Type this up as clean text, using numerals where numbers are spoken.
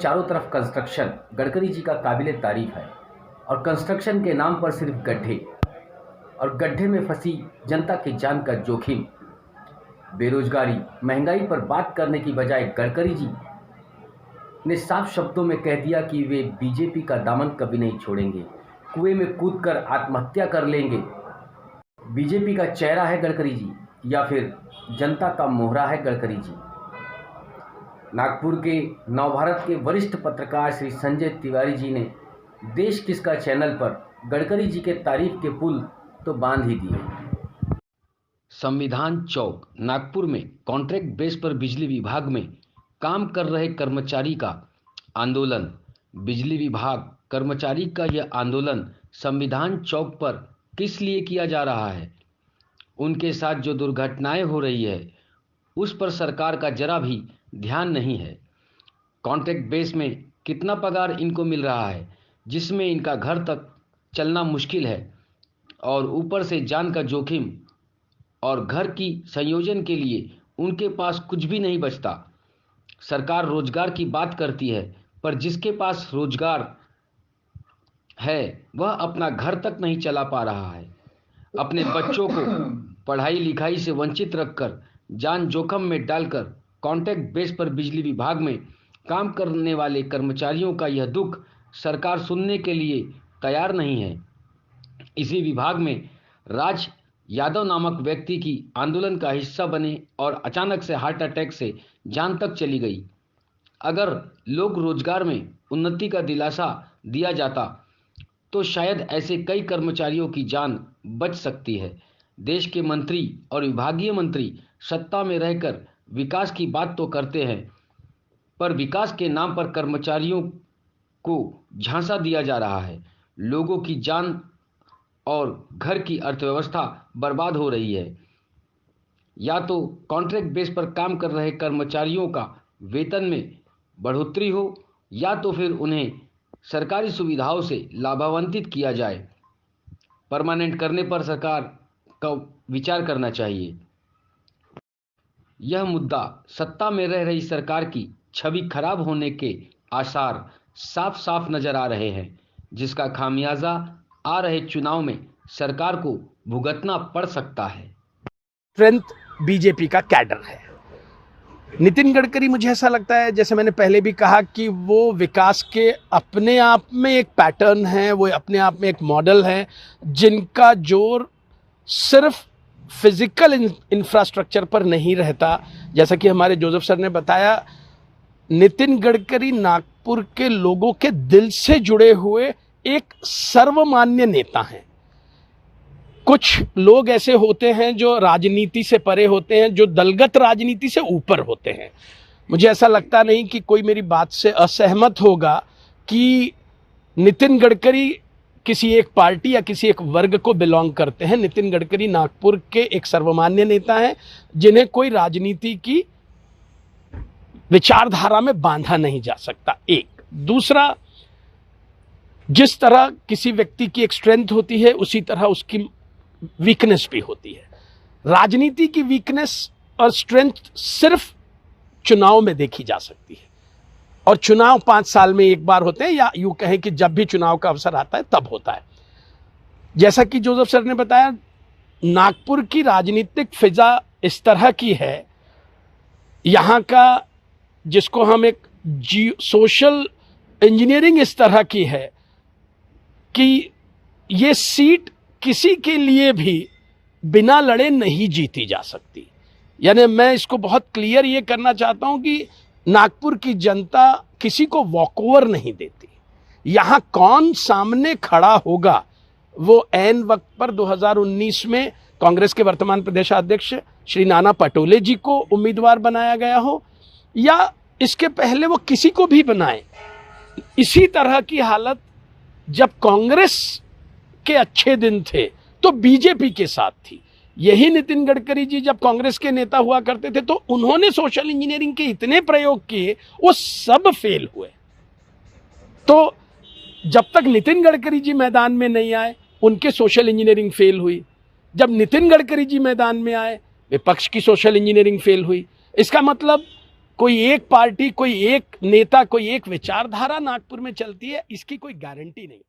चारों तरफ कंस्ट्रक्शन गडकरी जी का काबिले तारीफ है और कंस्ट्रक्शन के नाम पर सिर्फ गड्ढे और गड्ढे में फंसी जनता की जान का जोखिम। बेरोजगारी, महंगाई पर बात करने की बजाय गडकरी जी ने साफ शब्दों में कह दिया कि वे बीजेपी का दामन कभी नहीं छोड़ेंगे, कुएं में कूदकर आत्महत्या कर लेंगे। बीजेपी का चेहरा है गडकरी जी या फिर जनता का मोहरा है गडकरी जी। नागपुर के नवभारत के वरिष्ठ पत्रकार श्री संजय तिवारी जी ने देश किसका चैनल पर गडकरी जी के तारीफ के पुल तो बांध ही दिए। संविधान चौक नागपुर में कॉन्ट्रैक्ट बेस पर बिजली विभाग में काम कर रहे कर्मचारी का आंदोलन। बिजली विभाग कर्मचारी का यह आंदोलन संविधान चौक पर किस लिए किया जा रहा है? उनके साथ जो दुर्घटनाएं हो रही है उस पर सरकार का जरा भी ध्यान नहीं है। कॉन्ट्रैक्ट बेस में कितना पगार इनको मिल रहा है जिसमें इनका घर तक चलना मुश्किल है और ऊपर से जान का जोखिम और घर की संयोजन के लिए उनके पास कुछ भी नहीं बचता। सरकार रोजगार की बात करती है पर जिसके पास रोजगार है वह अपना घर तक नहीं चला पा रहा है। अपने बच्चों को पढ़ाई लिखाई से वंचित रखकर जान जोखिम में डालकर कॉन्ट्रैक्ट बेस पर बिजली विभाग में काम करने वाले कर्मचारियों का यह दुख सरकार सुनने के लिए तैयार नहीं है। इसी विभाग में राज यादव नामक व्यक्ति की आंदोलन का हिस्सा बने और अचानक से हार्ट अटैक से जान तक चली गई। अगर लोग रोजगार में उन्नति का दिलासा दिया जाता तो शायद ऐसे कई कर्मचारियों की जान बच सकती है। देश के मंत्री और विभागीय मंत्री सत्ता में रहकर विकास की बात तो करते हैं पर विकास के नाम पर कर्मचारियों को झांसा दिया जा रहा है। लोगों की जान और घर की अर्थव्यवस्था बर्बाद हो रही है। या तो कॉन्ट्रैक्ट बेस पर काम कर रहे कर्मचारियों का वेतन में बढ़ोतरी हो या तो फिर उन्हें सरकारी सुविधाओं से लाभान्वित किया जाए। परमानेंट करने पर सरकार का विचार करना चाहिए। यह मुद्दा सत्ता में रह रही सरकार की छवि खराब होने के आसार साफ साफ नजर आ रहे हैं, जिसका खामियाजा आ रहे चुनाव में सरकार को भुगतना पड़ सकता है। स्ट्रेंथ बीजेपी का कैडर है। नितिन गडकरी, मुझे ऐसा लगता है, जैसे मैंने पहले भी कहा, कि वो विकास के अपने आप में एक पैटर्न है, वो अपने आप में एक मॉडल है जिनका जोर सिर्फ फिजिकल इंफ्रास्ट्रक्चर पर नहीं रहता। जैसा कि हमारे जोसेफ सर ने बताया, नितिन गडकरी नागपुर के लोगों के दिल से जुड़े हुए एक सर्वमान्य नेता हैं। कुछ लोग ऐसे होते हैं जो राजनीति से परे होते हैं, जो दलगत राजनीति से ऊपर होते हैं। मुझे ऐसा लगता नहीं कि कोई मेरी बात से असहमत होगा कि नितिन गडकरी किसी एक पार्टी या किसी एक वर्ग को बिलोंग करते हैं। नितिन गडकरी नागपुर के एक सर्वमान्य नेता हैं जिन्हें कोई राजनीति की विचारधारा में बांधा नहीं जा सकता। एक दूसरा, जिस तरह किसी व्यक्ति की एक स्ट्रेंथ होती है उसी तरह उसकी वीकनेस भी होती है। राजनीति की वीकनेस और स्ट्रेंथ सिर्फ चुनाव में देखी जा सकती है और चुनाव 5 साल में एक बार होते हैं, या यूं कहें कि जब भी चुनाव का अवसर आता है तब होता है। जैसा कि जोसेफ सर ने बताया, नागपुर की राजनीतिक फिजा इस तरह की है, यहाँ का जिसको हम एक सोशल इंजीनियरिंग इस तरह की है कि ये सीट किसी के लिए भी बिना लड़े नहीं जीती जा सकती। यानी मैं इसको बहुत क्लियर ये करना चाहता हूं कि नागपुर की जनता किसी को वॉकओवर नहीं देती। यहां कौन सामने खड़ा होगा वो ऐन वक्त पर 2019 में कांग्रेस के वर्तमान प्रदेशाध्यक्ष श्री नाना पटोले जी को उम्मीदवार बनाया गया हो या इसके पहले वो किसी को भी बनाए, इसी तरह की हालत जब कांग्रेस के अच्छे दिन थे तो बीजेपी के साथ थी। यही नितिन गडकरी जी जब कांग्रेस के नेता हुआ करते थे तो उन्होंने सोशल इंजीनियरिंग के इतने प्रयोग किए, वो सब फेल हुए। तो जब तक नितिन गडकरी जी मैदान में नहीं आए उनके सोशल इंजीनियरिंग फेल हुई। जब नितिन गडकरी जी मैदान में आए विपक्ष की सोशल इंजीनियरिंग फेल हुई। इसका मतलब कोई एक पार्टी, कोई एक नेता, कोई एक विचारधारा नागपुर में चलती है, इसकी कोई गारंटी नहीं।